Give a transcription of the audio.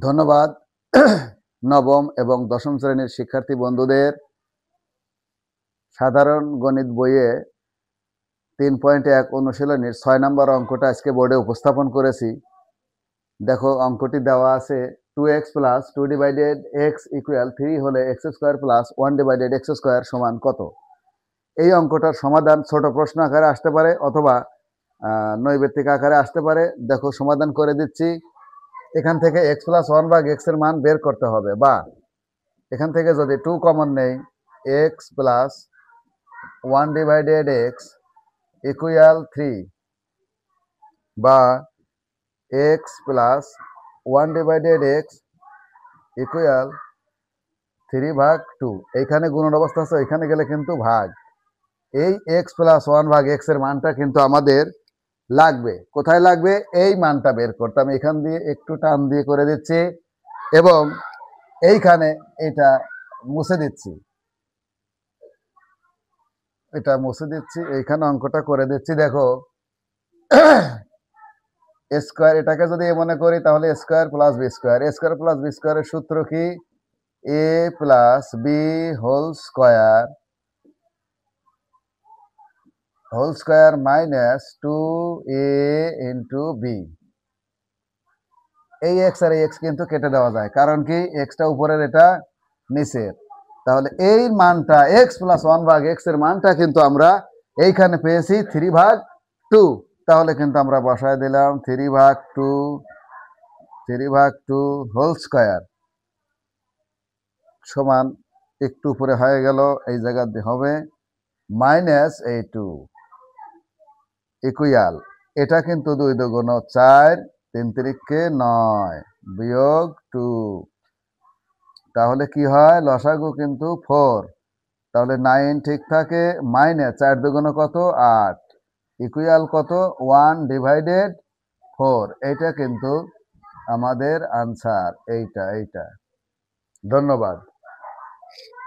ধন্যবাদ নবম এবং দশম শ্রেণীর শিক্ষার্থী বন্ধুদের। সাধারণ গণিত বইয়ে 3.1 অনুশীলনীর 6 নম্বর অঙ্কটা আজকে বোর্ডে উপস্থাপন করেছি। দেখো, অঙ্কটি দেওয়া আছে 2x plus 2 divided x equal 3 হলে x square plus 1 divided x square সমান কত। এই অঙ্কটার সমাধান ছোট প্রশ্ন আকারে আসতে পারে অথবা নৈবেত্তিক আকারে আসতে পারে। দেখো, সমাধান করে দিচ্ছি। এখান থেকে x প্লাস 1 ভাগ x এর মান বের করতে হবে, বা এখান থেকে যদি 2 কমন নেই, x plus 1 divided x equal 3, বা x plus 1 divided x equal 3 ভাগ 2। এইখানে গুণন অবস্থা আছে, এখানে গেলে কিন্তু ভাগ। এই x প্লাস 1 ভাগ x এর মানটা কিন্তু আমাদের লাগবে। কোথায় লাগবে? এই মানটা বের করতে আমি এখান দিয়ে একটু টান দিয়ে করে দিচ্ছি এবং এইখানে এটা মুছে দিচ্ছি, এইখানে অঙ্কটা করে দিচ্ছি। দেখো, স্কোয়ার, এটাকে যদি মনে করি তাহলে square plus B square. Square plus B স্কোয়ারের সূত্র কি? A plus B whole square minus 2a into B. এই এক্স আর এই এক্স কিন্তু কেটে দেওয়া যায়, কারণ কি এক্সটা উপরের, এটা নিচের। তাহলে এই মানটা এক্স প্লাস 1 ভাগ এক্স এর মানটা কিন্তু আমরা এইখানে পেয়েছি 3 ভাগ 2। তাহলে কিন্তু আমরা বসায় দিলাম 3 ভাগ 2 হোল স্কোয়ার সমান, একটু উপরে হয়ে গেল, এই জায়গাতে হবে মাইনাস এই 2 ইকুয়াল, এটা কিন্তু 2 দুগুণ 4, 3 তিরিকে 9 বিয়োগ 2। তাহলে কি হয়? লসাগু কিন্তু 4। তাহলে 9 ঠিক থাকে, মাইনাস 4 দুগুণ কত? 8 ইকুয়াল কত? 1 ডিভাইডেড 4। এইটা কিন্তু আমাদের আনসার, এইটা। ধন্যবাদ।